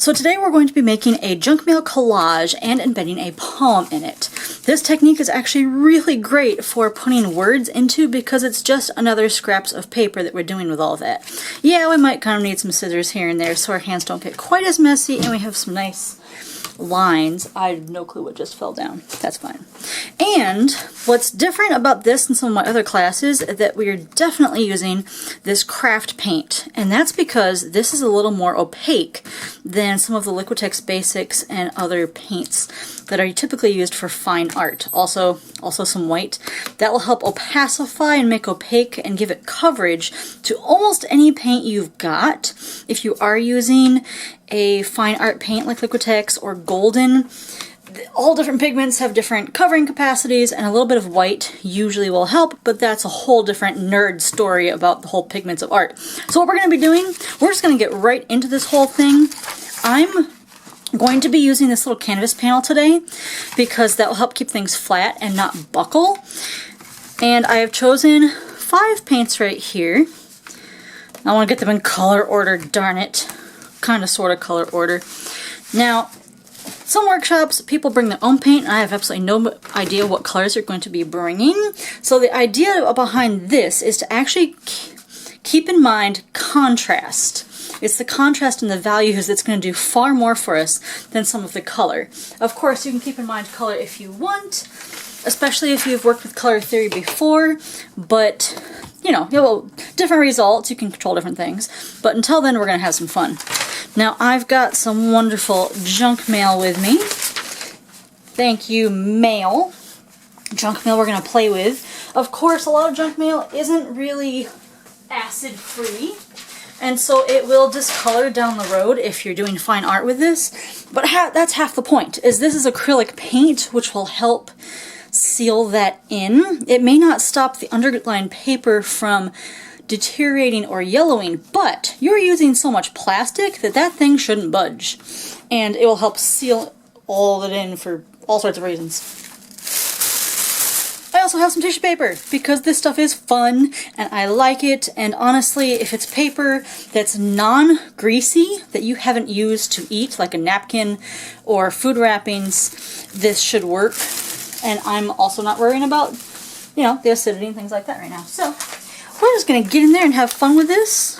So today we're going to be making a junk mail collage and embedding a poem in it. This technique is actually really great for putting words into because it's just another scraps of paper that we're doing with all of that. Yeah, we might kind of need some scissors here and there so our hands don't get quite as messy and we have some nice lines. I have no clue what just fell down. That's fine. And what's different about this and some of my other classes is that we are definitely using this craft paint. And that's because this is a little more opaque than some of the Liquitex Basics and other paints that are typically used for fine art. Also some white. That will help opacify and make opaque and give it coverage to almost any paint you've got. If you are using a fine art paint like Liquitex or Golden, all different pigments have different covering capacities, and a little bit of white usually will help, but that's a whole different nerd story about the whole pigments of art. So what we're going to be doing, we're just going to get right into this whole thing. I'm going to be using this little canvas panel today because that will help keep things flat and not buckle. And I have chosen 5 paints right here. I want to get them in color order, darn it. Kind of sort of color order. Now, some workshops, people bring their own paint, and I have absolutely no idea what colors you're going to be bringing. So the idea behind this is to actually keep in mind contrast. It's the contrast and the values that's going to do far more for us than some of the color. Of course, you can keep in mind color if you want, especially if you've worked with color theory before, but you know, different results, you can control different things. But until then, we're going to have some fun. Now, I've got some wonderful junk mail with me. Thank you, mail. Junk mail we're going to play with. Of course, a lot of junk mail isn't really acid-free, and so it will discolor down the road if you're doing fine art with this. But that's half the point, is this is acrylic paint, which will help seal that in. It may not stop the underlying paper from deteriorating or yellowing, but you're using so much plastic that that thing shouldn't budge. And it will help seal all of it in for all sorts of reasons. I also have some tissue paper because this stuff is fun and I like it, and honestly, if it's paper that's non-greasy that you haven't used to eat, like a napkin or food wrappings, this should work. And I'm also not worrying about, you know, the acidity and things like that right now. So we're just going to get in there and have fun with this.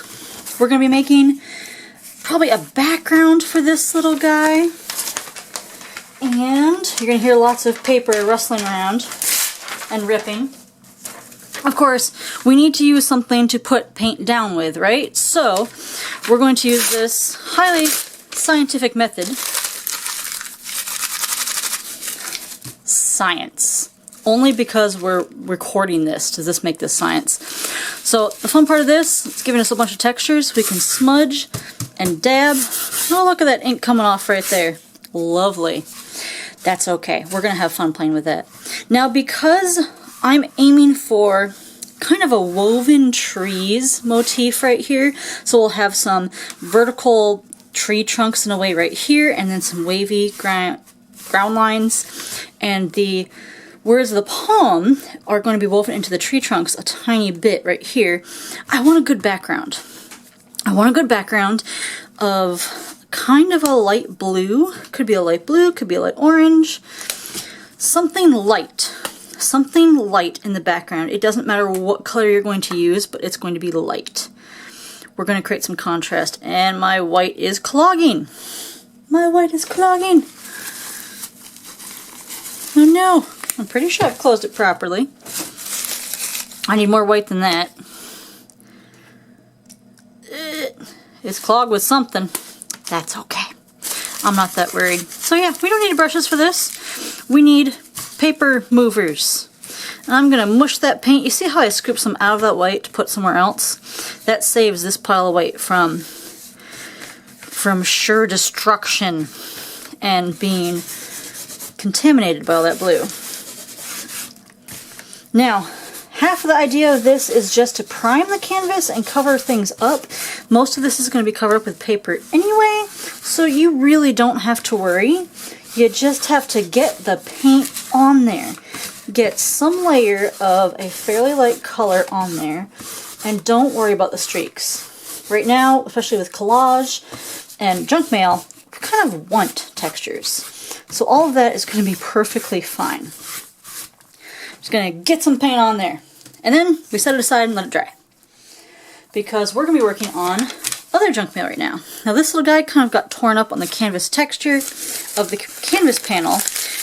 We're going to be making probably a background for this little guy. And you're going to hear lots of paper rustling around and ripping. Of course, we need to use something to put paint down with, right? So we're going to use this highly scientific method. Science. Only because we're recording this does this make this science. So the fun part of this, it's giving us a bunch of textures. We can smudge and dab. Oh, look at that ink coming off right there. Lovely. That's okay. We're going to have fun playing with that. Now, because I'm aiming for kind of a woven trees motif right here, so we'll have some vertical tree trunks in a way right here, and then some wavy ground lines, and the words of the poem are going to be woven into the tree trunks a tiny bit right here. I want a good background. I want a good background of kind of a light blue. Could be a light blue, could be a light orange. Something light. Something light in the background. It doesn't matter what color you're going to use, but it's going to be light. We're going to create some contrast, and my white is clogging. My white is clogging. Oh no, I'm pretty sure I've closed it properly. I need more white than that. It's clogged with something. That's okay. I'm not that worried. So yeah, we don't need brushes for this. We need paper movers. And I'm going to mush that paint. You see how I scooped some out of that white to put somewhere else? That saves this pile of white from sure destruction and being contaminated by all that blue. Now, half of the idea of this is just to prime the canvas and cover things up. Most of this is going to be covered up with paper anyway, so you really don't have to worry. You just have to get the paint on there. Get some layer of a fairly light color on there, and don't worry about the streaks. Right now, especially with collage and junk mail, kind of want textures. So all of that is going to be perfectly fine. Just going to get some paint on there. And then we set it aside and let it dry. Because we're going to be working on other junk mail right now. Now this little guy kind of got torn up on the canvas texture of the canvas panel.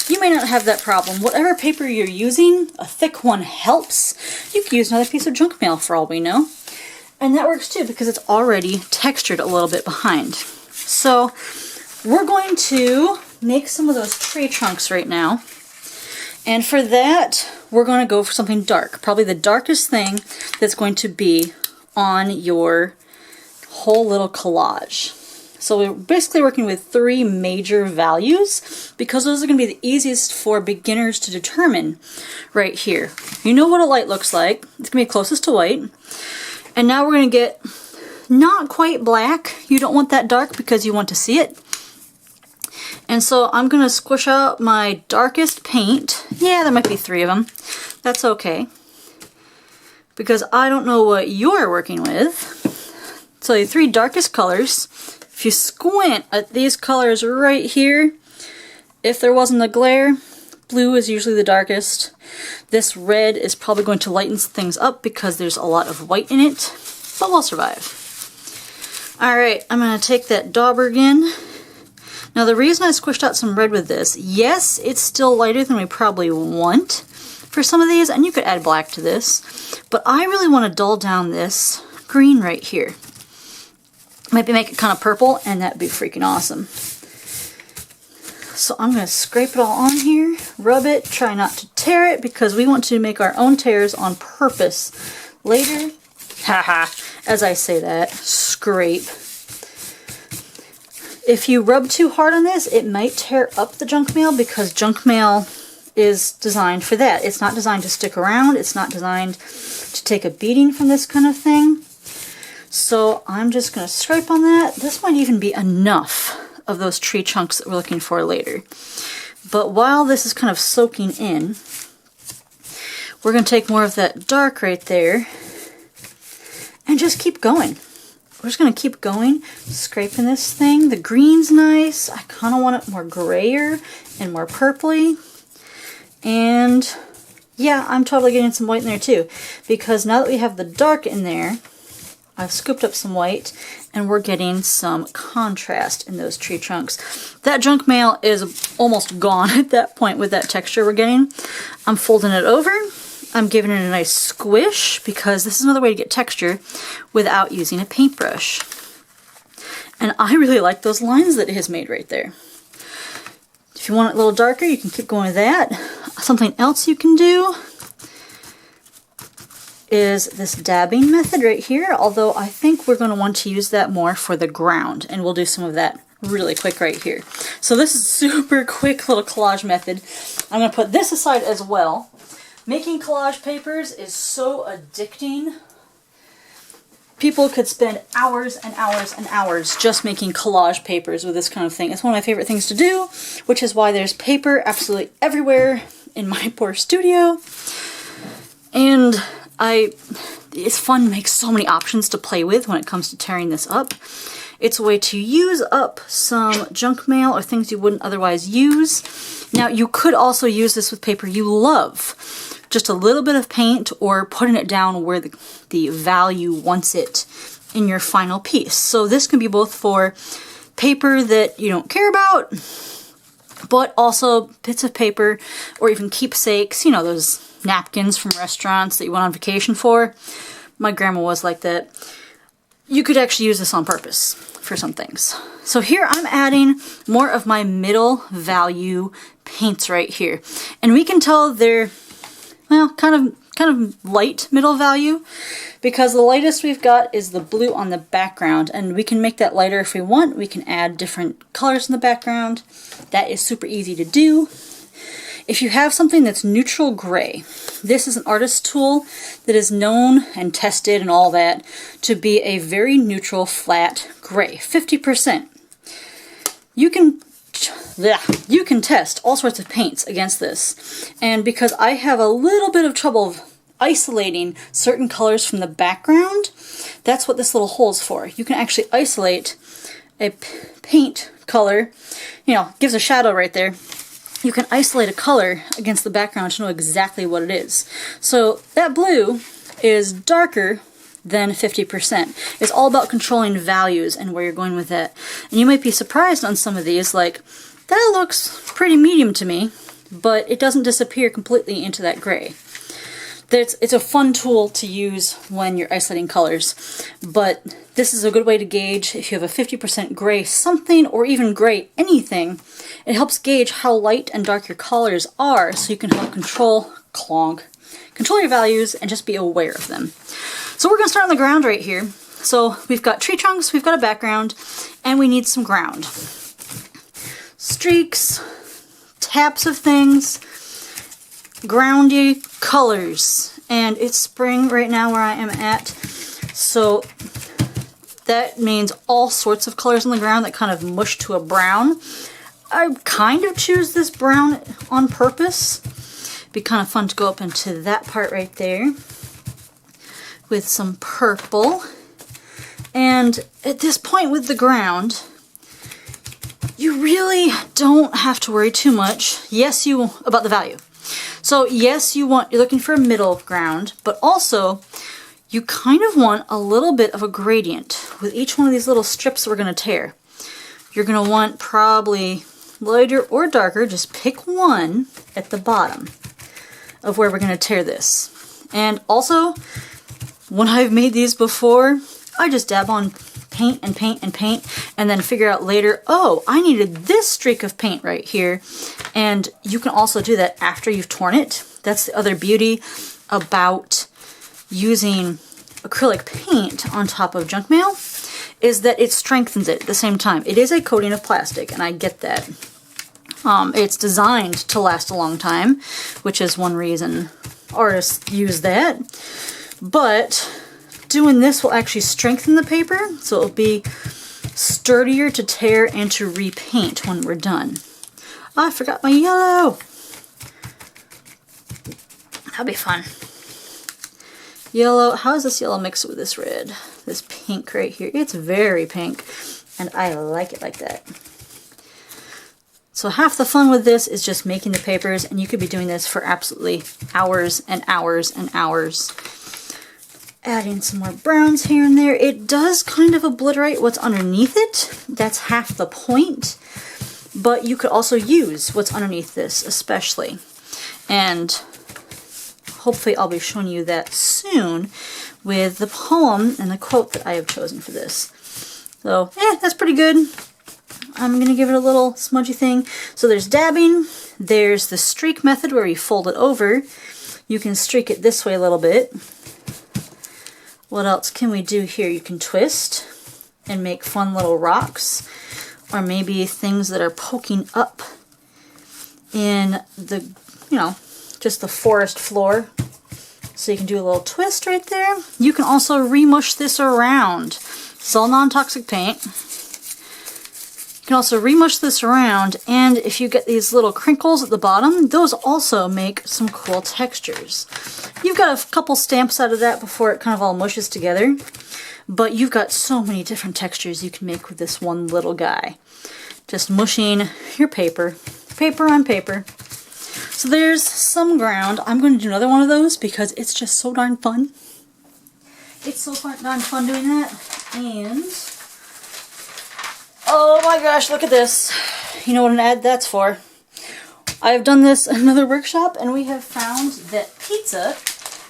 You may not have that problem. Whatever paper you're using, a thick one helps. You could use another piece of junk mail for all we know. And that works too because it's already textured a little bit behind. So we're going to make some of those tree trunks right now. And for that, we're going to go for something dark. Probably the darkest thing that's going to be on your whole little collage. So we're basically working with 3 major values because those are going to be the easiest for beginners to determine right here. You know what a light looks like. It's going to be closest to white. And now we're going to get not quite black. You don't want that dark because you want to see it. And so I'm going to squish out my darkest paint. Yeah, there might be 3 of them. That's okay. Because I don't know what you're working with. So the 3 darkest colors, if you squint at these colors right here, if there wasn't a glare, blue is usually the darkest. This red is probably going to lighten things up because there's a lot of white in it, but we'll survive. Alright, I'm going to take that dauber again. Now the reason I squished out some red with this, yes, it's still lighter than we probably want for some of these, and you could add black to this, but I really want to dull down this green right here. Maybe make it kind of purple, and that'd be freaking awesome. So I'm going to scrape it all on here, rub it, try not to tear it, because we want to make our own tears on purpose later. Haha, as I say that, scrape. If you rub too hard on this, it might tear up the junk mail because junk mail is designed for that. It's not designed to stick around. It's not designed to take a beating from this kind of thing. So I'm just going to scrape on that. This might even be enough of those tree chunks that we're looking for later. But while this is kind of soaking in, we're going to take more of that dark right there and just keep going. We're just going to keep going, scraping this thing. The green's nice. I kind of want it more grayer and more purpley. And yeah, I'm totally getting some white in there too. Because now that we have the dark in there, I've scooped up some white and we're getting some contrast in those tree trunks. That junk mail is almost gone at that point with that texture we're getting. I'm folding it over. I'm giving it a nice squish because this is another way to get texture without using a paintbrush. And I really like those lines that it has made right there. If you want it a little darker, you can keep going with that. Something else you can do is this dabbing method right here, although I think we're going to want to use that more for the ground, and we'll do some of that really quick right here. So this is a super quick little collage method. I'm going to put this aside as well. Making collage papers is so addicting. People could spend hours and hours and hours just making collage papers with this kind of thing. It's one of my favorite things to do, which is why there's paper absolutely everywhere in my poor studio. And it's fun to make so many options to play with when it comes to tearing this up. It's a way to use up some junk mail or things you wouldn't otherwise use. Now, you could also use this with paper you love. Just a little bit of paint or putting it down where the value wants it in your final piece. So this can be both for paper that you don't care about, but also bits of paper or even keepsakes, you know, those napkins from restaurants that you went on vacation for. My grandma was like that. You could actually use this on purpose for some things. So here I'm adding more of my middle value paints right here. And we can tell they're, well, kind of light middle value because the lightest we've got is the blue on the background, and we can make that lighter if we want. We can add different colors in the background. That is super easy to do. If you have something that's neutral gray, this is an artist tool that is known and tested and all that to be a very neutral flat gray, 50%. You can test all sorts of paints against this, and because I have a little bit of trouble isolating certain colors from the background, that's what this little hole is for. You can actually isolate a paint color, gives a shadow right there, you can isolate a color against the background to know exactly what it is. So that blue is darker than 50%. It's all about controlling values and where you're going with it. And you might be surprised on some of these, like, that looks pretty medium to me, but it doesn't disappear completely into that gray. It's a fun tool to use when you're isolating colors, but this is a good way to gauge if you have a 50% gray something or even gray anything. It helps gauge how light and dark your colors are, so you can help control your values and just be aware of them. So we're going to start on the ground right here. So we've got tree trunks, we've got a background, and we need some ground. Streaks, taps of things, groundy colors, and it's spring right now where I am at, so that means all sorts of colors on the ground that kind of mush to a brown. I kind of choose this brown on purpose. It'd be kind of fun to go up into that part right there with some purple. And at this point with the ground, you really don't have to worry too much. Yes, about the value. So yes, you're looking for a middle ground, but also you kind of want a little bit of a gradient with each one of these little strips we're going to tear. You're going to want probably lighter or darker, just pick one at the bottom of where we're going to tear this. And also, when I've made these before, I just dab on paint and paint and paint, and then figure out later, oh, I needed this streak of paint right here. And you can also do that after you've torn it. That's the other beauty about using acrylic paint on top of junk mail, is that it strengthens it at the same time. It is a coating of plastic, and I get that. It's designed to last a long time, which is one reason artists use that. But doing this will actually strengthen the paper, so it'll be sturdier to tear and to repaint when we're done. Oh, I forgot my yellow! That'll be fun. Yellow, how does this yellow mix with this red? This pink right here. It's very pink, and I like it like that. So half the fun with this is just making the papers, and you could be doing this for absolutely hours and hours and hours. Adding some more browns here and there. It does kind of obliterate what's underneath it. That's half the point. But you could also use what's underneath this, especially. And hopefully I'll be showing you that soon with the poem and the quote that I have chosen for this. So, that's pretty good. I'm going to give it a little smudgy thing. So there's dabbing. There's the streak method where you fold it over. You can streak it this way a little bit. What else can we do here? You can twist and make fun little rocks, or maybe things that are poking up in the, just the forest floor. So you can do a little twist right there. You can also remush this around. It's all non-toxic paint. You can also remush this around, and if you get these little crinkles at the bottom, those also make some cool textures. You've got a couple stamps out of that before it kind of all mushes together, but you've got so many different textures you can make with this one little guy. Just mushing your paper, paper on paper. So there's some ground. I'm going to do another one of those because it's just so darn fun. It's so darn fun doing that. And oh my gosh, look at this. You know what an ad that's for. I've done this in another workshop, and we have found that pizza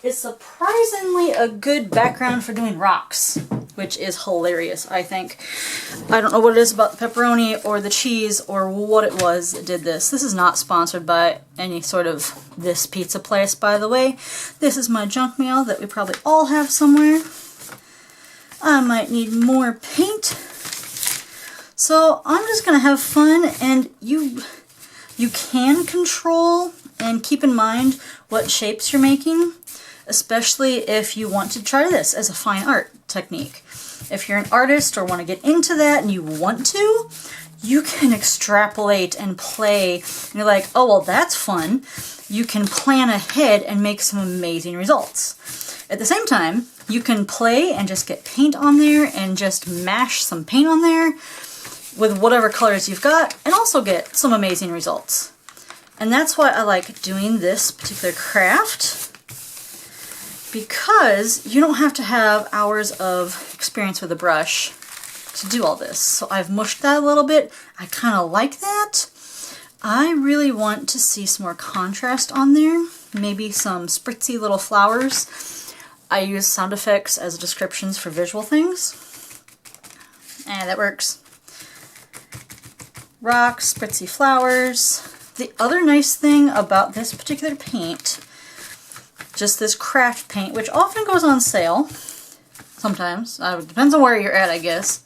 is surprisingly a good background for doing rocks, which is hilarious, I think. I don't know what it is about the pepperoni or the cheese or what it was that did this. This is not sponsored by any sort of this pizza place, by the way. This is my junk mail that we probably all have somewhere. I might need more paint. So I'm just going to have fun, and you can control and keep in mind what shapes you're making, especially if you want to try this as a fine art technique. If you're an artist or want to get into that and you want to, you can extrapolate and play. And you're like, oh, well, that's fun. You can plan ahead and make some amazing results. At the same time, you can play and just get paint on there and just mash some paint on there. with whatever colors you've got and also get some amazing results. And that's why I like doing this particular craft, because you don't have to have hours of experience with a brush to do all this. So I've mushed that a little bit. I kind of like that. I really want to see some more contrast on there. Maybe some spritzy little flowers. I use sound effects as descriptions for visual things. And that works. Rocks, spritzy flowers. The other nice thing about this particular paint, just this craft paint, which often goes on sale, sometimes, depends on where you're at, I guess.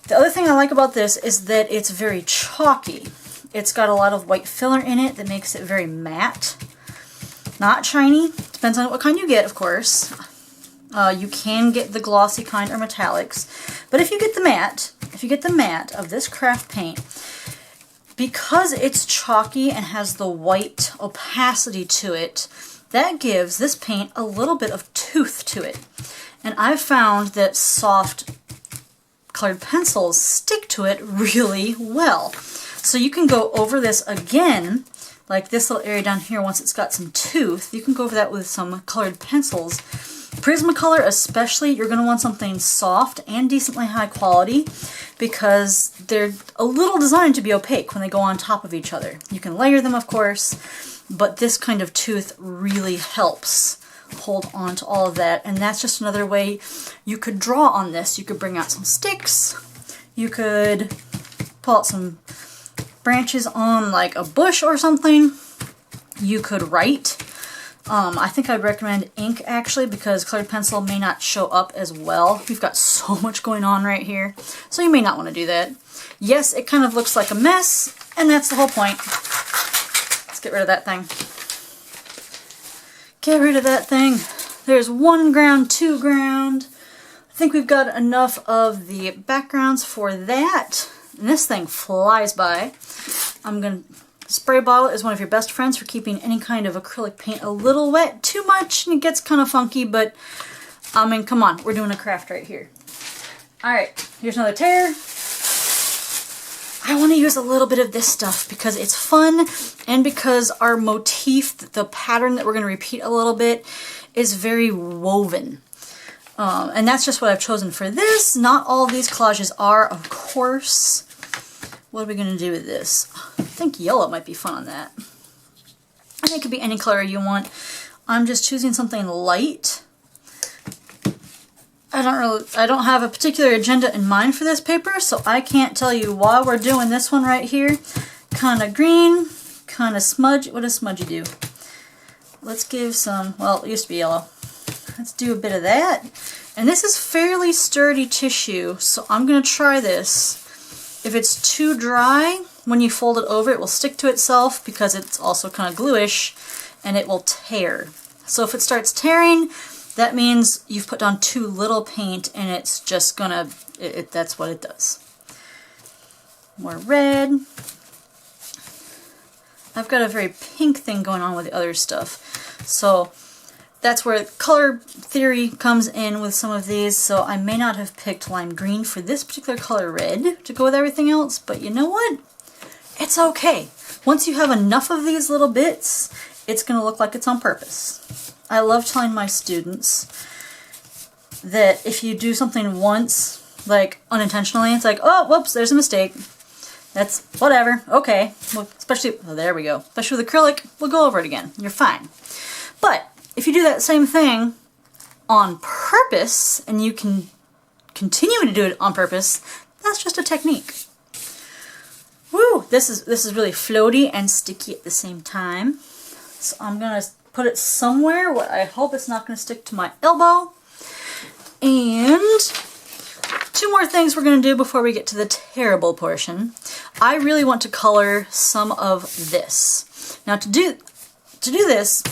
The other thing I like about this is that it's very chalky. It's got a lot of white filler in it that makes it very matte. Not shiny, depends on what kind you get, of course. You can get the glossy kind or metallics, but if you get the matte of this craft paint, because it's chalky and has the white opacity to it, that gives this paint a little bit of tooth to it. And I've found that soft colored pencils stick to it really well. So you can go over this again, like this little area down here, once it's got some tooth, you can go over that with some colored pencils. Prismacolor especially, you're going to want something soft and decently high quality because they're a little designed to be opaque when they go on top of each other. You can layer them, of course, but this kind of tooth really helps hold on to all of that. And that's just another way you could draw on this. You could bring out some sticks, you could pull out some branches on like a bush or something, you could write. I think I'd recommend ink actually, because colored pencil may not show up as well. We've got so much going on right here, so you may not want to do that. Yes, it kind of looks like a mess, and that's the whole point. Let's get rid of that thing. Get rid of that thing. There's 1 ground, 2 ground. I think we've got enough of the backgrounds for that. And this thing flies by. Spray bottle is one of your best friends for keeping any kind of acrylic paint a little wet. Too much and it gets kind of funky, but I mean, come on, we're doing a craft right here. Alright, here's another tear. I want to use a little bit of this stuff because it's fun and because our motif, the pattern that we're going to repeat a little bit, is very woven. And that's just what I've chosen for this. Not all of these collages are, of course. What are we going to do with this? I think yellow might be fun on that. And it could be any color you want. I'm just choosing something light. I don't have a particular agenda in mind for this paper, so I can't tell you why we're doing this one right here. Kind of green, kind of smudge. What does smudgy do? Let's give some, well, it used to be yellow. Let's do a bit of that. And this is fairly sturdy tissue, so I'm going to try this. If it's too dry, when you fold it over, it will stick to itself because it's also kind of gluish, and it will tear. So if it starts tearing, that means you've put down too little paint, and it's just gonna, that's what it does. More red. I've got a very pink thing going on with the other stuff. So that's where color theory comes in with some of these, so I may not have picked lime green for this particular color red to go with everything else, but you know what? It's okay. Once you have enough of these little bits, it's going to look like it's on purpose. I love telling my students that if you do something once, like unintentionally, it's like, oh, whoops, there's a mistake. That's whatever, okay. Well, especially, oh, there we go. Especially with acrylic, we'll go over it again. You're fine. But if you do that same thing on purpose, and you can continue to do it on purpose, that's just a technique. Woo! This is really floaty and sticky at the same time. So I'm gonna put it somewhere where I hope it's not gonna stick to my elbow. And 2 more things we're gonna do before we get to the terrible portion. I really want to color some of this. Now to do this,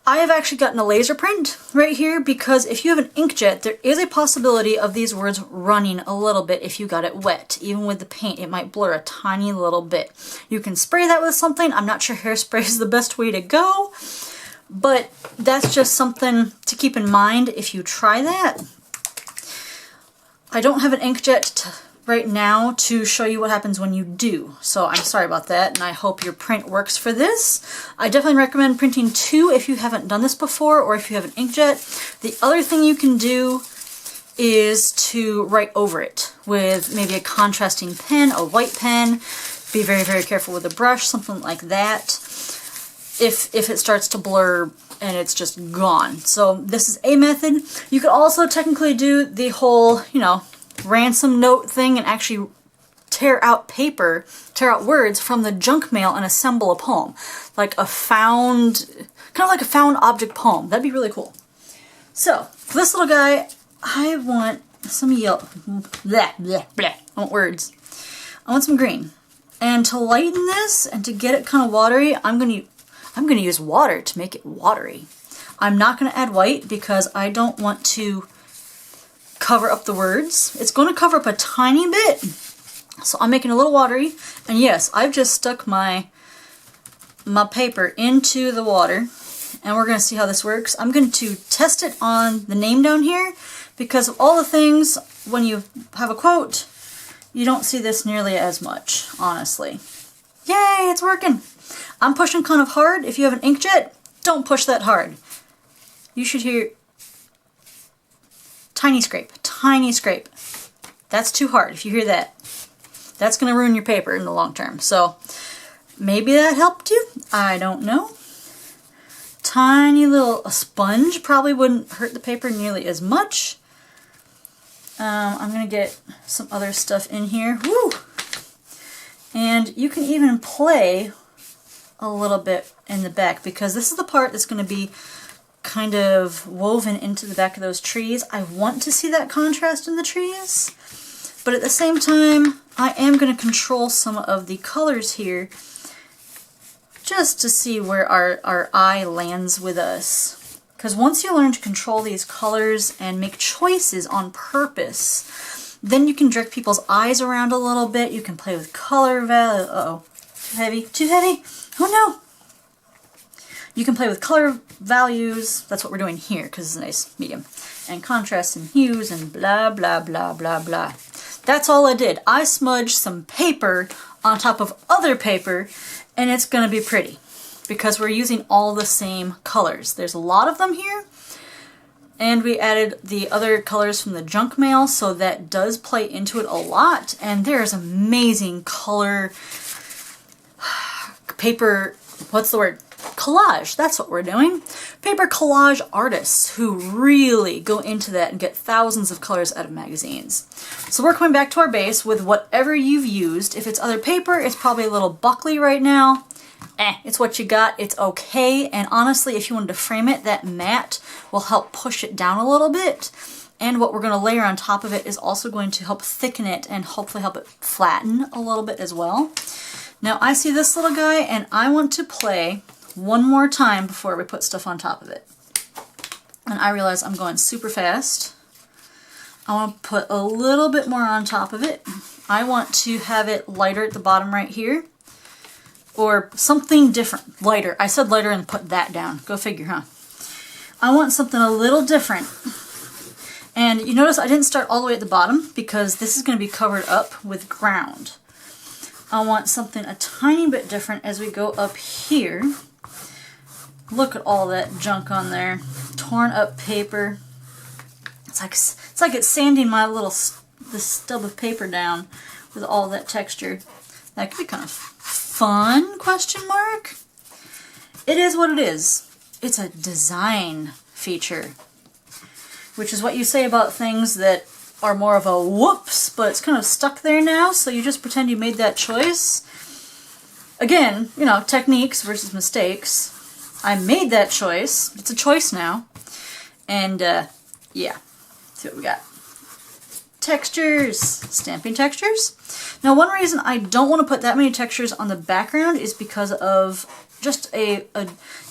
I have actually gotten a laser print right here because if you have an inkjet, there is a possibility of these words running a little bit if you got it wet. Even with the paint, it might blur a tiny little bit. You can spray that with something. I'm not sure hairspray is the best way to go, but that's just something to keep in mind if you try that. I don't have an inkjet right now to show you what happens when you do. So I'm sorry about that, and I hope your print works for this. I definitely recommend printing 2 if you haven't done this before or if you have an inkjet. The other thing you can do is to write over it with maybe a contrasting pen, a white pen. Be very, very careful with the brush, something like that, if it starts to blur and it's just gone. So this is a method. You could also technically do the whole, you know, ransom note thing and actually tear out paper, tear out words from the junk mail and assemble a poem. Like a found, kind of like a found object poem. That'd be really cool. So, for this little guy, I want some yellow, I want words. I want some green. And to lighten this and to get it kind of watery, I'm gonna use water to make it watery. I'm not gonna add white because I don't want to cover up the words. It's gonna cover up a tiny bit, so I'm making it a little watery. And yes, I've just stuck my paper into the water, and we're gonna see how this works. I'm going to test it on the name down here because of all the things, when you have a quote, you don't see this nearly as much, honestly. Yay, it's working! I'm pushing kind of hard. If you have an inkjet, don't push that hard. You should hear tiny scrape, tiny scrape. That's too hard. If you hear that, that's going to ruin your paper in the long term. So maybe that helped you. I don't know. Tiny little sponge probably wouldn't hurt the paper nearly as much. I'm going to get some other stuff in here. Woo! And you can even play a little bit in the back because this is the part that's going to be kind of woven into the back of those trees. I want to see that contrast in the trees, but at the same time, I am going to control some of the colors here just to see where our eye lands with us. Because once you learn to control these colors and make choices on purpose, then you can direct people's eyes around a little bit. You can play with color value. Uh-oh. Too heavy? Too heavy? Oh no! You can play with color values. That's what we're doing here because it's a nice medium. And contrast and hues and blah, blah, blah, blah, blah. That's all I did. I smudged some paper on top of other paper, and it's going to be pretty because we're using all the same colors. There's a lot of them here, and we added the other colors from the junk mail, so that does play into it a lot. And there's amazing color paper, what's the word? Collage, that's what we're doing. Paper collage artists who really go into that and get thousands of colors out of magazines. So we're coming back to our base with whatever you've used. If it's other paper, it's probably a little buckly right now. It's what you got, it's okay. And honestly, if you wanted to frame it, that matte will help push it down a little bit. And what we're going to layer on top of it is also going to help thicken it and hopefully help it flatten a little bit as well. Now I see this little guy and I want to play one more time before we put stuff on top of it. And I realize I'm going super fast. I want to put a little bit more on top of it. I want to have it lighter at the bottom right here. Or something different. Lighter. I said lighter and put that down. Go figure, huh? I want something a little different. And you notice I didn't start all the way at the bottom because this is going to be covered up with ground. I want something a tiny bit different as we go up here. Look at all that junk on there. Torn up paper. It's like it's sanding my this stub of paper down with all that texture. That could be kind of fun, question mark? It is what it is. It's a design feature, which is what you say about things that are more of a whoops, but it's kind of stuck there now, so you just pretend you made that choice. Again, you know, techniques versus mistakes. I made that choice. It's a choice now. And, yeah. See what we got. Textures. Stamping textures. Now, one reason I don't want to put that many textures on the background is because of just a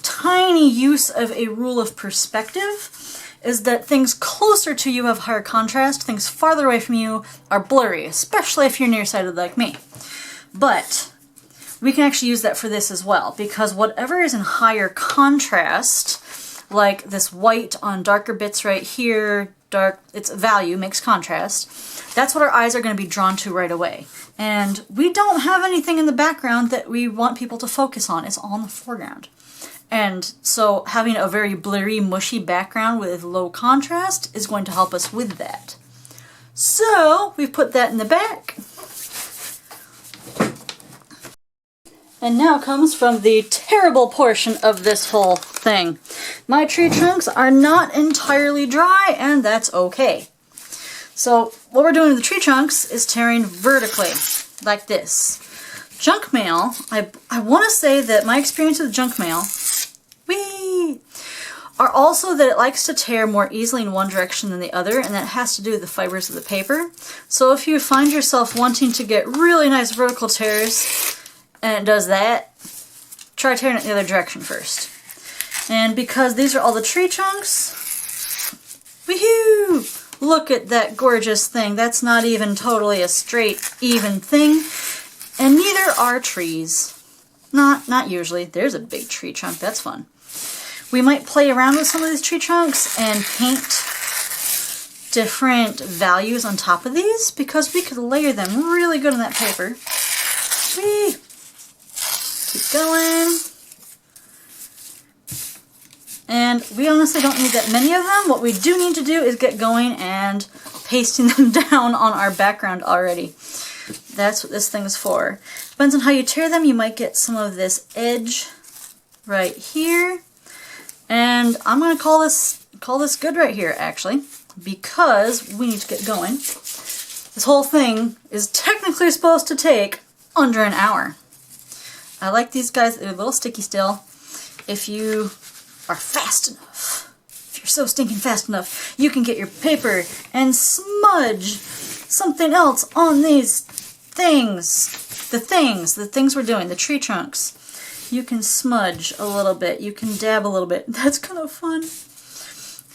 tiny use of a rule of perspective, is that things closer to you have higher contrast, things farther away from you are blurry, especially if you're nearsighted like me. But we can actually use that for this as well, because whatever is in higher contrast, like this white on darker bits right here, dark, its value makes contrast, that's what our eyes are going to be drawn to right away. And we don't have anything in the background that we want people to focus on. It's all in the foreground. And so having a very blurry, mushy background with low contrast is going to help us with that. So we've put that in the back. And now comes from the terrible portion of this whole thing. My tree trunks are not entirely dry, and that's okay. So what we're doing with the tree trunks is tearing vertically, like this. Junk mail, I want to say that my experience with junk mail, are also that it likes to tear more easily in one direction than the other, and that has to do with the fibers of the paper. So if you find yourself wanting to get really nice vertical tears, and it does that, try tearing it the other direction first. And because these are all the tree trunks, woohoo! Look at that gorgeous thing. That's not even totally a straight, even thing. And neither are trees. Not usually. There's a big tree trunk. That's fun. We might play around with some of these tree trunks and paint different values on top of these, because we could layer them really good on that paper. Whee! Keep going. And we honestly don't need that many of them. What we do need to do is get going and pasting them down on our background already. That's what this thing's for. Depends on how you tear them. You might get some of this edge right here. And I'm going to call this good right here, actually, because we need to get going. This whole thing is technically supposed to take under an hour. I like these guys. They're a little sticky still. If you are fast enough, if you're so stinking fast enough, you can get your paper and smudge something else on these things. The things we're doing, the tree trunks. You can smudge a little bit. You can dab a little bit. That's kind of fun.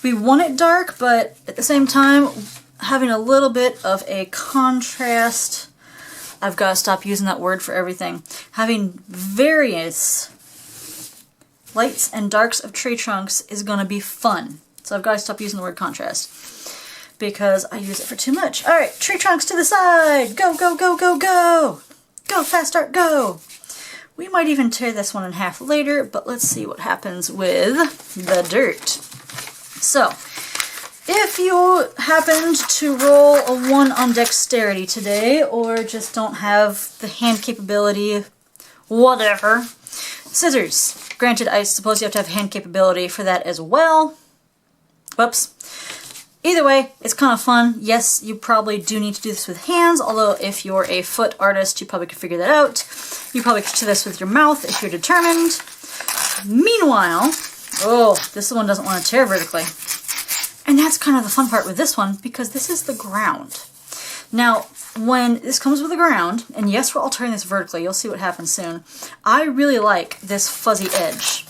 We want it dark, but at the same time, having a little bit of a contrast. I've got to stop using that word for everything. Having various lights and darks of tree trunks is going to be fun. So I've got to stop using the word contrast, because I use it for too much. Alright, tree trunks to the side! Go, go, go, go, go! Go, fast start, go! We might even tear this one in half later, but let's see what happens with the dirt. So, if you happened to roll a 1 on dexterity today, or just don't have the hand capability, whatever, scissors. Granted, I suppose you have to have hand capability for that as well. Whoops. Either way, it's kind of fun. Yes, you probably do need to do this with hands, although if you're a foot artist, you probably could figure that out. You probably could do this with your mouth if you're determined. Meanwhile, oh, this one doesn't want to tear vertically. And that's kind of the fun part with this one, because this is the ground. Now, when this comes with the ground, and yes, we're all turning this vertically, you'll see what happens soon, I really like this fuzzy edge.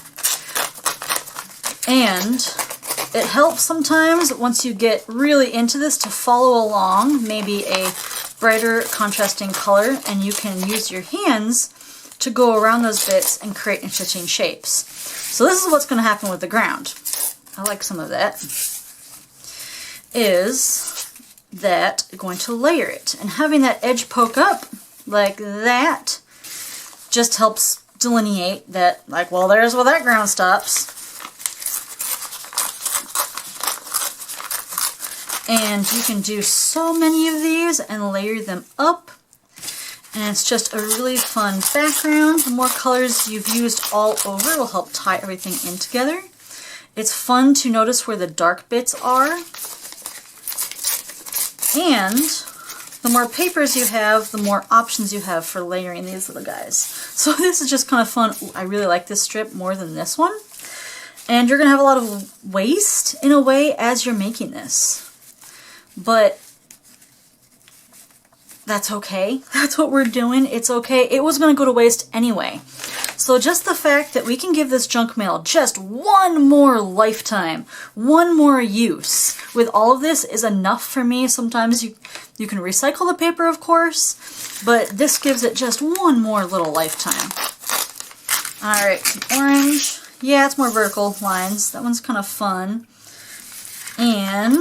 And it helps sometimes, once you get really into this, to follow along maybe a brighter contrasting color, and you can use your hands to go around those bits and create interesting shapes. So this is what's going to happen with the ground. I like some of that. Is that going to layer it. And having that edge poke up like that just helps delineate that, like, well, there's where that ground stops. And you can do so many of these and layer them up. And it's just a really fun background. The more colors you've used all over will help tie everything in together. It's fun to notice where the dark bits are. And the more papers you have, the more options you have for layering these little guys. So this is just kind of fun. Ooh, I really like this strip more than this one. And you're going to have a lot of waste, in a way, as you're making this. But that's okay. That's what we're doing. It's okay. It was going to go to waste anyway. So just the fact that we can give this junk mail just one more lifetime, one more use with all of this is enough for me. Sometimes you can recycle the paper, of course, but this gives it just one more little lifetime. Alright, some orange. Yeah, it's more vertical lines. That one's kind of fun. And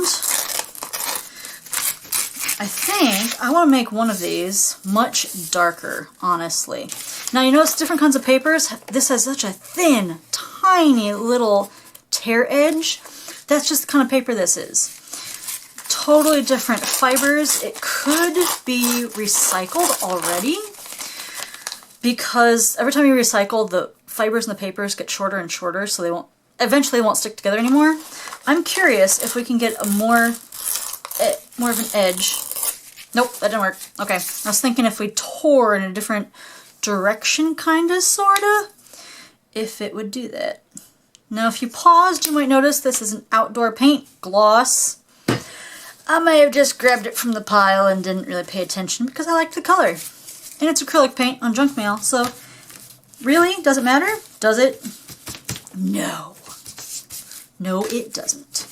I think I want to make one of these much darker, honestly. Now you notice different kinds of papers. This has such a thin, tiny little tear edge. That's just the kind of paper this is. Totally different fibers. It could be recycled already because every time you recycle, the fibers in the papers get shorter and shorter, so they won't eventually stick together anymore. I'm curious if we can get a more of an edge. Nope, that didn't work. Okay, I was thinking if we tore in a different direction, kinda, sorta, if it would do that. Now if you paused, you might notice this is an outdoor paint gloss. I may have just grabbed it from the pile and didn't really pay attention because I liked the color. And it's acrylic paint on junk mail, so really, does it matter? Does it? No. No, it doesn't.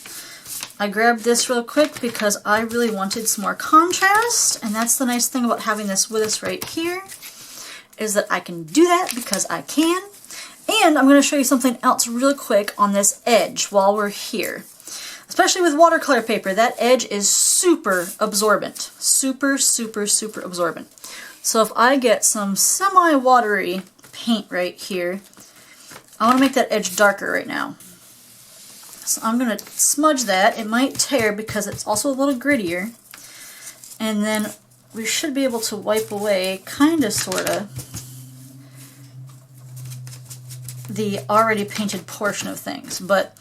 I grabbed this real quick because I really wanted some more contrast, and that's the nice thing about having this with us right here, is that I can do that because I can. And I'm going to show you something else really quick on this edge while we're here. Especially with watercolor paper, that edge is super absorbent. Super, super, super absorbent. So if I get some semi-watery paint right here, I want to make that edge darker right now. So I'm going to smudge that. It might tear because it's also a little grittier. And then we should be able to wipe away, kinda, sorta, the already painted portion of things. But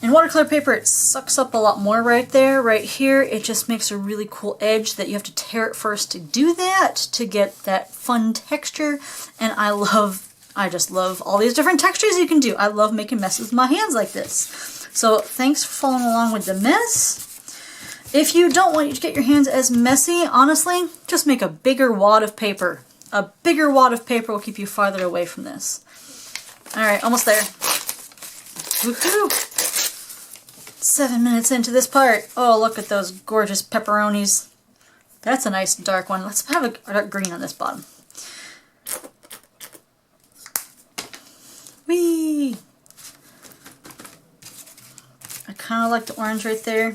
in watercolor paper, it sucks up a lot more right there. Right here, it just makes a really cool edge that you have to tear it first to do that, to get that fun texture. And I just love all these different textures you can do. I love making messes with my hands like this. So thanks for following along with the mess. If you don't want to get your hands as messy, honestly, just make a bigger wad of paper. A bigger wad of paper will keep you farther away from this. Alright, almost there. Woohoo! 7 minutes into this part. Oh, look at those gorgeous pepperonis. That's a nice dark one. Let's have a dark green on this bottom. Whee! I kind of like the orange right there.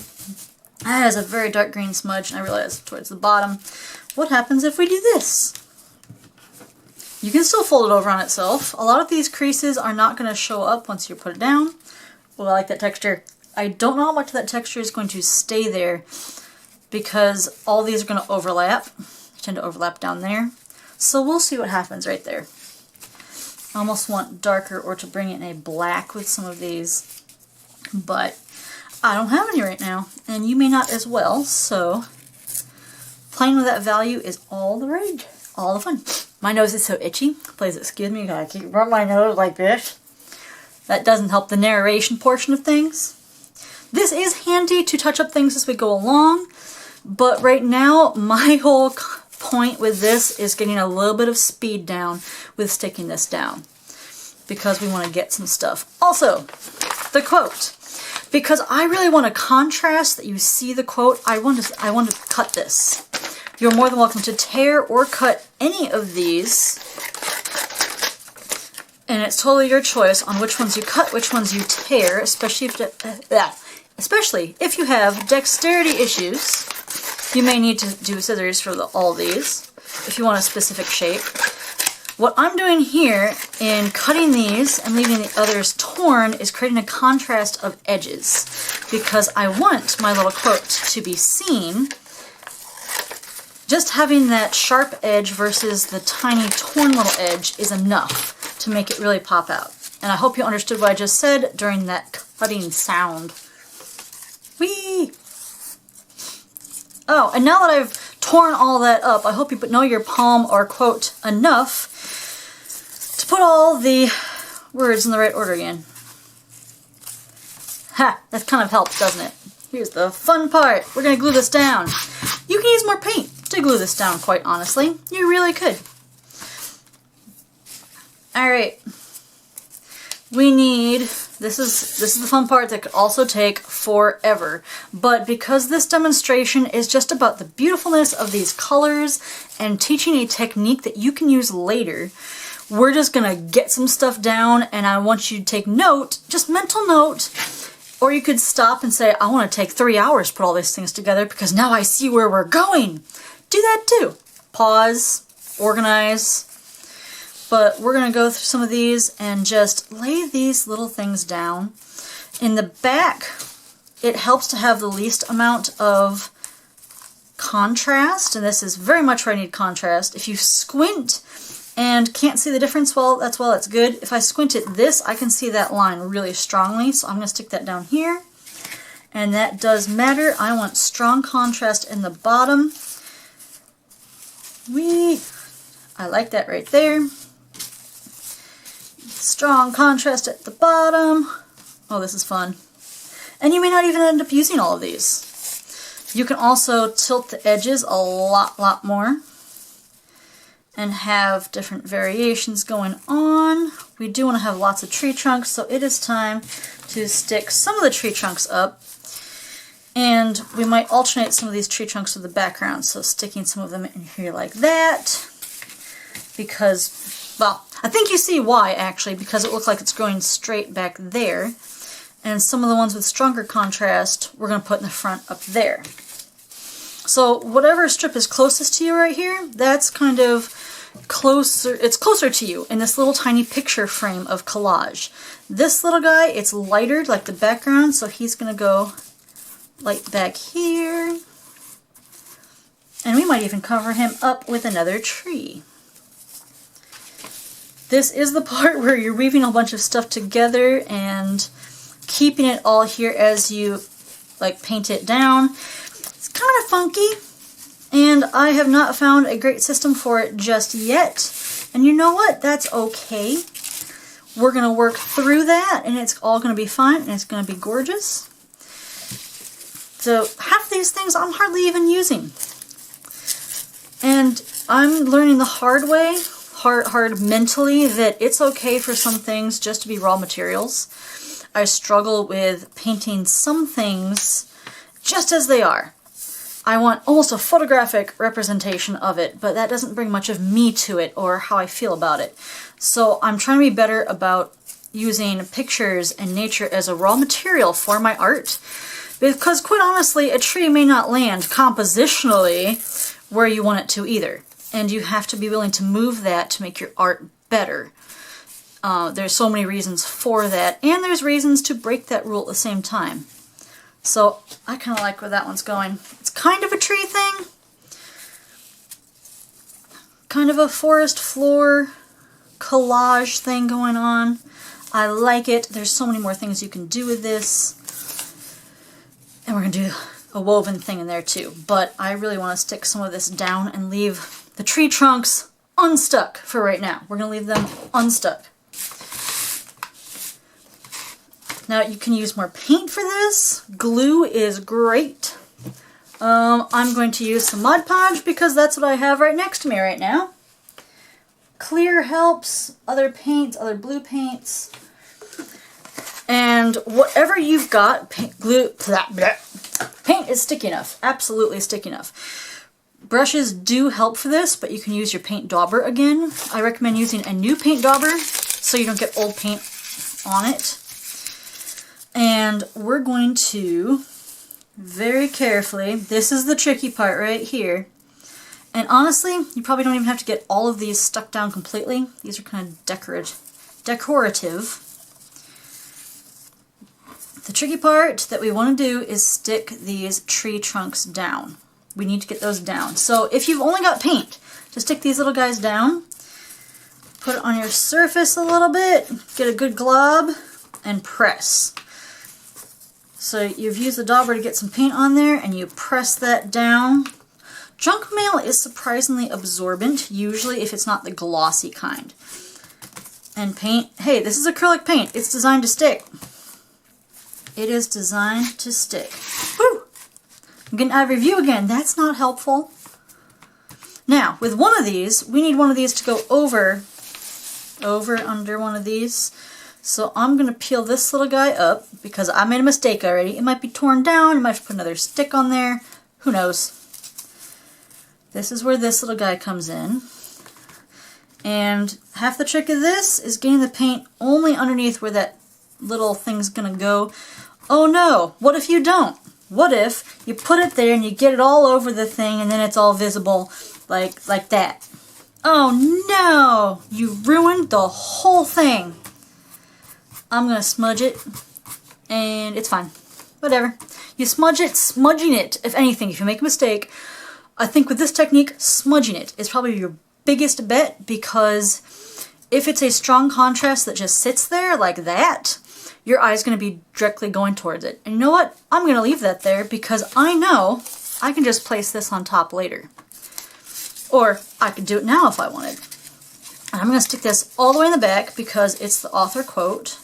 That has a very dark green smudge, and I realize towards the bottom. What happens if we do this? You can still fold it over on itself. A lot of these creases are not going to show up once you put it down. Oh, I like that texture. I don't know how much of that texture is going to stay there because all these are going to overlap. They tend to overlap down there. So we'll see what happens right there. I almost want darker or to bring in a black with some of these, but I don't have any right now, and you may not as well, so playing with that value is all the rage, all the fun. My nose is so itchy. Please excuse me, I keep rubbing my nose like this. That doesn't help the narration portion of things. This is handy to touch up things as we go along, but right now my whole point with this is getting a little bit of speed down with sticking this down because we want to get some stuff. Also, the quote. Because I really want a contrast that you see the quote, I want to cut this. You're more than welcome to tear or cut any of these, and it's totally your choice on which ones you cut, which ones you tear, especially if you have dexterity issues. You may need to do scissors for all these if you want a specific shape. What I'm doing here in cutting these and leaving the others torn is creating a contrast of edges because I want my little quote to be seen. Just having that sharp edge versus the tiny torn little edge is enough to make it really pop out. And I hope you understood what I just said during that cutting sound. Whee! Oh, and now that I've torn all that up, I hope you know your palm or quote enough to put all the words in the right order again. Ha! That kind of helps, doesn't it? Here's the fun part. We're going to glue this down. You can use more paint to glue this down, quite honestly. You really could. Alright. We need, this is the fun part that could also take forever, but because this demonstration is just about the beautifulness of these colors and teaching a technique that you can use later, we're just gonna get some stuff down, and I want you to take note, just mental note, Or you could stop and say, I want to take 3 hours to put all these things together because now I see where we're going. Do that too. Pause, organize. But we're going to go through some of these and just lay these little things down. In the back, it helps to have the least amount of contrast, and this is very much where I need contrast. If you squint and can't see the difference, well, that's good. If I squint at this, I can see that line really strongly, so I'm going to stick that down here. And that does matter. I want strong contrast in the bottom. I like that right there. Strong contrast at the bottom. Oh, this is fun. And you may not even end up using all of these. You can also tilt the edges a lot more and have different variations going on. We do want to have lots of tree trunks, so it is time to stick some of the tree trunks up. And we might alternate some of these tree trunks with the background, so sticking some of them in here like that. Because, well, I think you see why, actually, because it looks like it's growing straight back there. And some of the ones with stronger contrast, we're going to put in the front up there. So whatever strip is closest to you right here, that's kind of closer, it's closer to you in this little tiny picture frame of Collage. This little guy, it's lighter like the background, so he's going to go light back here. And we might even cover him up with another tree. This is the part where you're weaving a bunch of stuff together and keeping it all here as you like paint it down. It's kind of funky, and I have not found a great system for it just yet. And you know what? That's okay. We're going to work through that, and it's all going to be fine, and it's going to be gorgeous. So half these things I'm hardly even using. And I'm learning the hard way, hard mentally, that it's okay for some things just to be raw materials. I struggle with painting some things just as they are. I want almost a photographic representation of it, but that doesn't bring much of me to it or how I feel about it. So I'm trying to be better about using pictures and nature as a raw material for my art. Because quite honestly, a tree may not land compositionally where you want it to either. And you have to be willing to move that to make your art better. There's so many reasons for that, and there's reasons to break that rule at the same time. So I kind of like where that one's going. It's kind of a tree thing. Kind of a forest floor collage thing going on. I like it. There's so many more things you can do with this. And we're going to do a woven thing in there too. But I really want to stick some of this down and leave the tree trunks unstuck for right now. We're going to leave them unstuck. Now you can use more paint for this. Glue is great. I'm going to use some Mod Podge because that's what I have right next to me right now. Clear helps, other paints, other blue paints. And whatever you've got, paint is sticky enough, absolutely sticky enough. Brushes do help for this, but you can use your paint dauber again. I recommend using a new paint dauber so you don't get old paint on it. And we're going to very carefully, this is the tricky part right here. And honestly, you probably don't even have to get all of these stuck down completely. These are kind of decorative. The tricky part that we want to do is stick these tree trunks down. We need to get those down. So if you've only got paint, just stick these little guys down. Put it on your surface a little bit, get a good glob, and press. So you've used the dauber to get some paint on there, and you press that down. Junk mail is surprisingly absorbent, usually if it's not the glossy kind. And paint, hey, this is acrylic paint. It's designed to stick. It is designed to stick. Woo! I'm getting out of review again. That's not helpful. Now, with one of these, we need one of these to go over under one of these. So I'm going to peel this little guy up because I made a mistake already. It might be torn down. I might have to put another stick on there. Who knows? This is where this little guy comes in. And half the trick of this is getting the paint only underneath where that little thing's going to go Oh no, what if you don't? What if you put it there and you get it all over the thing and then it's all visible like that? Oh no, you ruined the whole thing. I'm gonna smudge it and it's fine. Whatever. You smudge it, smudging it, if anything, if you make a mistake, I think with this technique, smudging it is probably your biggest bet, because if it's a strong contrast that just sits there like that, your eye's going to be directly going towards it. And you know what? I'm going to leave that there because I know I can just place this on top later. Or I could do it now if I wanted. And I'm going to stick this all the way in the back because it's the author quote.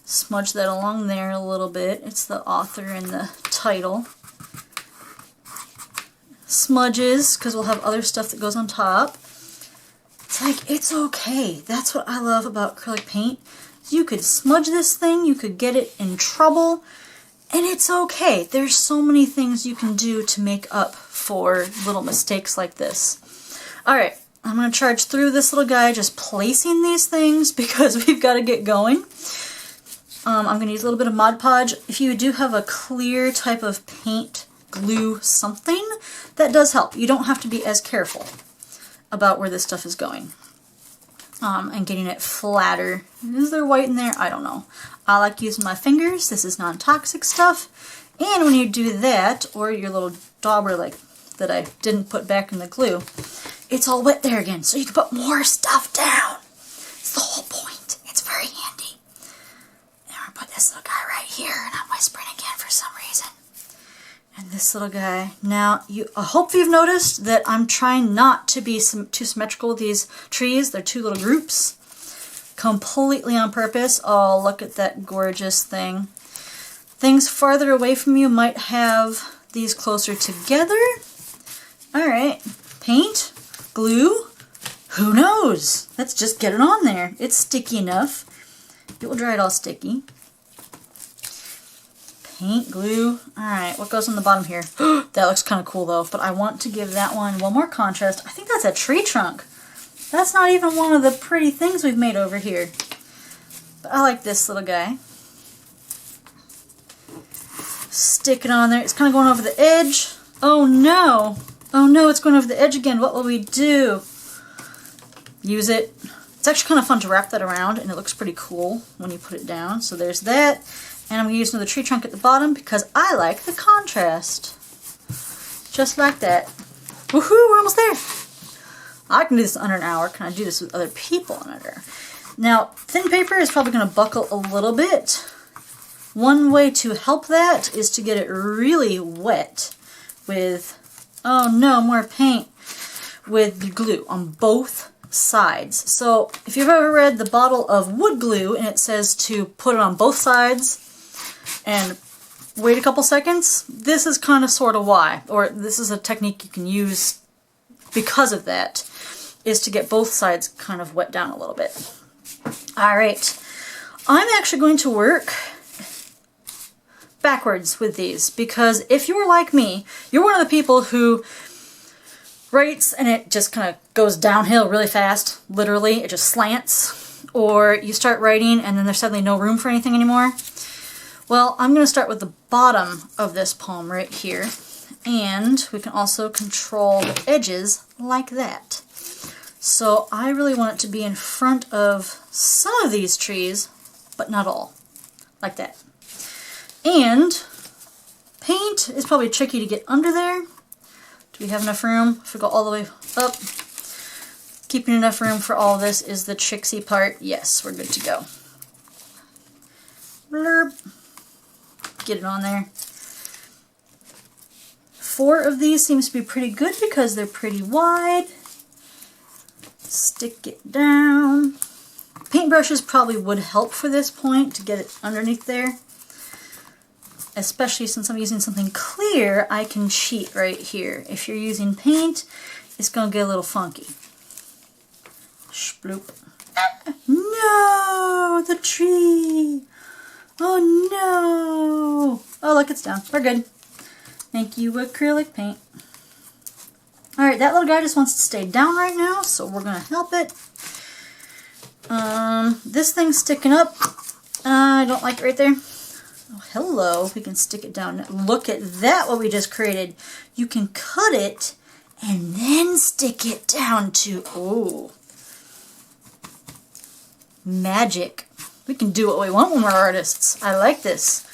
Smudge that along there a little bit. It's the author and the title. Smudges, because we'll have other stuff that goes on top. It's like, it's okay. That's what I love about acrylic paint. You could smudge this thing, you could get it in trouble, and it's okay. There's so many things you can do to make up for little mistakes like this. Alright, I'm going to charge through this little guy just placing these things because we've got to get going. I'm going to use a little bit of Mod Podge. If you do have a clear type of paint, glue, something, that does help. You don't have to be as careful about where this stuff is going. And getting it flatter. Is there white in there? I don't know. I like using my fingers. This is non-toxic stuff. And when you do that, or your little dauber like that I didn't put back in the glue, it's all wet there again, so you can put more stuff down. It's the whole point. It's very handy. And we're going to put this little guy right here, and I'm whispering again for some reason. And this little guy. Now, I hope you've noticed that I'm trying not to be too symmetrical with these trees. They're two little groups. Completely on purpose. Oh, look at that gorgeous thing. Things farther away from you might have these closer together. Alright. Paint. Glue. Who knows? Let's just get it on there. It's sticky enough. It will dry it all sticky. Paint, glue. Alright, what goes on the bottom here? That looks kind of cool though, but I want to give that one more contrast. I think that's a tree trunk. That's not even one of the pretty things we've made over here. But I like this little guy. Stick it on there. It's kind of going over the edge. Oh no! Oh no, it's going over the edge again. What will we do? Use it. It's actually kind of fun to wrap that around, and it looks pretty cool when you put it down. So there's that. And I'm going to use another tree trunk at the bottom because I like the contrast. Just like that. Woohoo, we're almost there. I can do this in under an hour. Can I do this with other people in under? Now, thin paper is probably going to buckle a little bit. One way to help that is to get it really wet with, oh no, more paint, with glue on both sides. So if you've ever read the bottle of wood glue and it says to put it on both sides and wait a couple seconds, this is kind of sort of why, or this is a technique you can use because of that, is to get both sides kind of wet down a little bit. Alright, I'm actually going to work backwards with these because if you're like me, you're one of the people who writes and it just kind of goes downhill really fast, literally, it just slants, or you start writing and then there's suddenly no room for anything anymore. Well, I'm going to start with the bottom of this poem right here, and we can also control the edges like that. So I really want it to be in front of some of these trees, but not all, like that. And paint is probably tricky to get under there. Do we have enough room? If we go all the way up, keeping enough room for all of this is the tricksy part. Yes, we're good to go. Blurb. Get it on there. 4 of these seems to be pretty good because they're pretty wide. Stick it down. Paintbrushes probably would help for this point to get it underneath there. Especially since I'm using something clear, I can cheat right here. If you're using paint, it's going to get a little funky. Sploop. No! The tree! Oh no! Oh look, it's down. We're good. Thank you, acrylic paint. Alright, that little guy just wants to stay down right now, so we're going to help it. This thing's sticking up. I don't like it right there. Oh, hello. We can stick it down. Look at that, what we just created. You can cut it and then stick it down to, oh, magic. We can do what we want when we're artists. I like this.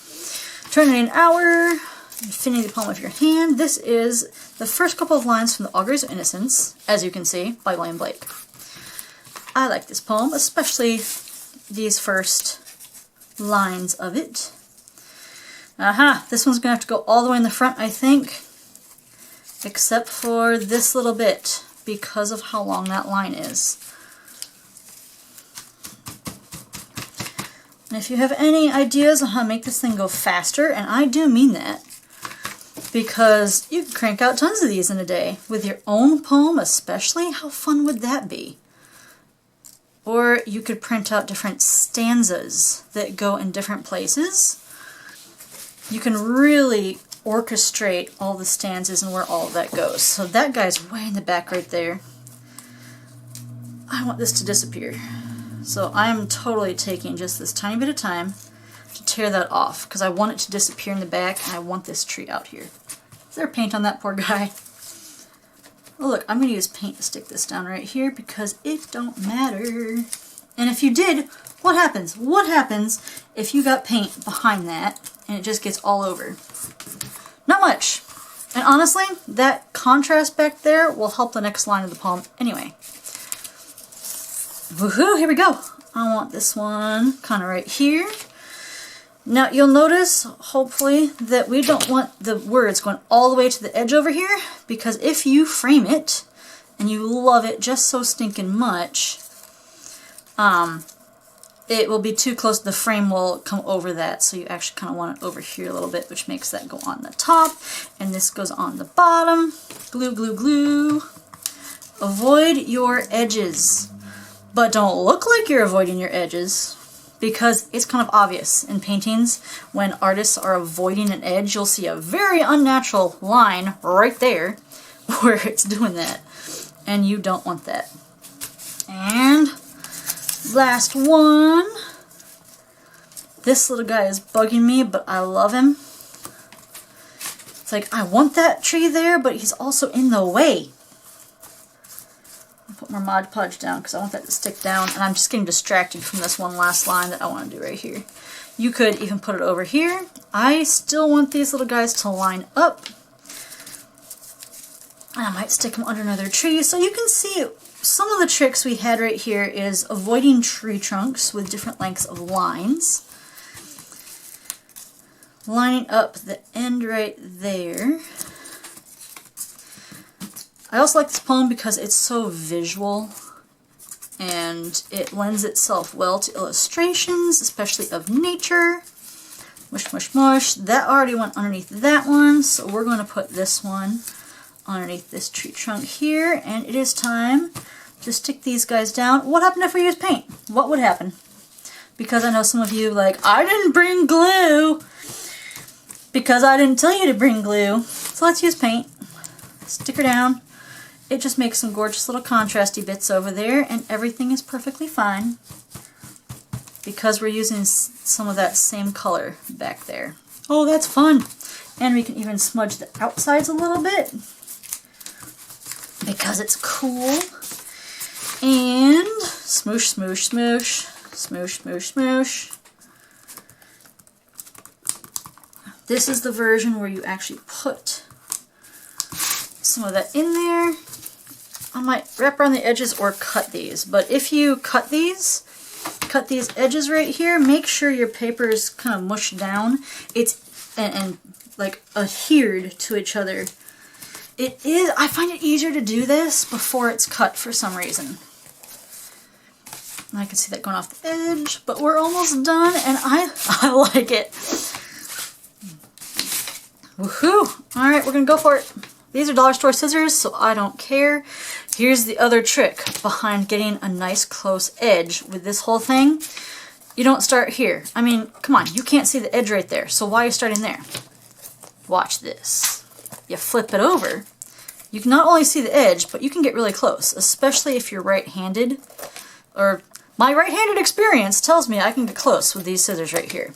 Turning an hour, finishing the palm of your hand. This is the first couple of lines from The Auguries of Innocence, as you can see, by William Blake. I like this poem, especially these first lines of it. Aha, this one's going to have to go all the way in the front, I think, except for this little bit, because of how long that line is. And if you have any ideas on how to make this thing go faster, and I do mean that, because you can crank out tons of these in a day, with your own poem especially, how fun would that be? Or you could print out different stanzas that go in different places. You can really orchestrate all the stanzas and where all of that goes. So that guy's way in the back right there. I want this to disappear. So I'm totally taking just this tiny bit of time to tear that off, because I want it to disappear in the back, and I want this tree out here. Is there paint on that poor guy? Oh look, I'm going to use paint to stick this down right here, because it don't matter. And if you did, what happens? What happens if you got paint behind that, and it just gets all over? Not much. And honestly, that contrast back there will help the next line of the poem anyway. Woohoo, here we go. I want this one kind of right here. Now you'll notice, hopefully, that we don't want the words going all the way to the edge over here, because if you frame it, and you love it just so stinking much, it will be too close. The frame will come over that, so you actually kind of want it over here a little bit, which makes that go on the top, and this goes on the bottom. Glue, glue, glue. Avoid your edges. But don't look like you're avoiding your edges, because it's kind of obvious in paintings when artists are avoiding an edge. You'll see a very unnatural line right there where it's doing that, and you don't want that. And last one. This little guy is bugging me, but I love him. It's like, I want that tree there, but he's also in the way. Put more Mod Podge down because I want that to stick down, and I'm just getting distracted from this one last line that I want to do right here. You could even put it over here. I still want these little guys to line up. And I might stick them under another tree. So you can see some of the tricks we had right here is avoiding tree trunks with different lengths of lines. Lining up the end right there. I also like this poem because it's so visual, and it lends itself well to illustrations, especially of nature. Mush, mush, mush. That already went underneath that one, so we're going to put this one underneath this tree trunk here, and it is time to stick these guys down. What happened if we use paint? What would happen? Because I know some of you like, I didn't bring glue! Because I didn't tell you to bring glue. So let's use paint. Stick her down. It just makes some gorgeous little contrasty bits over there, and everything is perfectly fine because we're using some of that same color back there. Oh, that's fun! And we can even smudge the outsides a little bit because it's cool. And smoosh, smoosh, smoosh, smoosh, smoosh, smoosh. This is the version where you actually put some of that in there. I might wrap around the edges or cut these, but if you cut these edges right here, make sure your paper is kind of mushed down. It's and like adhered to each other. It is. I find it easier to do this before it's cut for some reason. And I can see that going off the edge, but we're almost done, and I like it. Woohoo! All right, we're gonna go for it. These are dollar store scissors, so I don't care. Here's the other trick behind getting a nice close edge with this whole thing. You don't start here. I mean, come on, you can't see the edge right there, so why are you starting there? Watch this. You flip it over. You can not only see the edge, but you can get really close, especially if you're right-handed. Or my right-handed experience tells me I can get close with these scissors right here.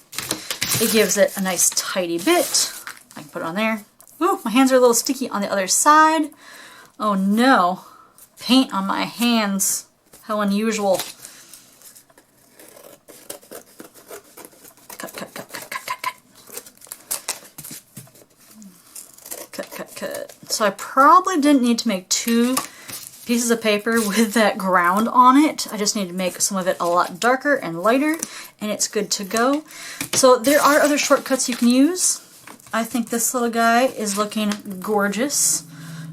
It gives it a nice tidy bit. I can put it on there. Ooh, my hands are a little sticky on the other side. Oh no, paint on my hands. How unusual. Cut, cut, cut, cut, cut, cut, cut. Cut, cut, cut. So I probably didn't need to make 2 pieces of paper with that ground on it. I just need to make some of it a lot darker and lighter, and it's good to go. So there are other shortcuts you can use. I think this little guy is looking gorgeous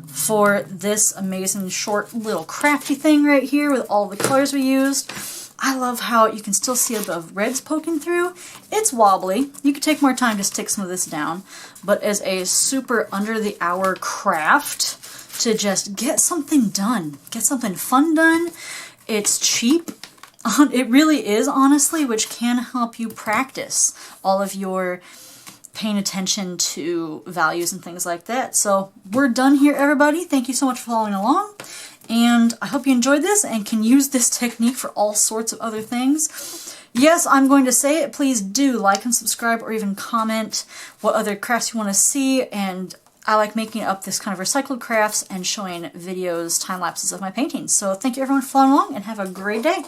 for this amazing short little crafty thing right here with all the colors we used. I love how you can still see the reds poking through. It's wobbly. You could take more time to stick some of this down, but as a super under the hour craft, to just get something done, get something fun done. It's cheap. It really is, honestly, which can help you practice all of your paying attention to values and things like that. So we're done here, everybody. Thank you so much for following along. And I hope you enjoyed this and can use this technique for all sorts of other things. Yes, I'm going to say it. Please do like and subscribe or even comment what other crafts you want to see. And I like making up this kind of recycled crafts and showing videos, time lapses of my paintings. So thank you everyone for following along and have a great day.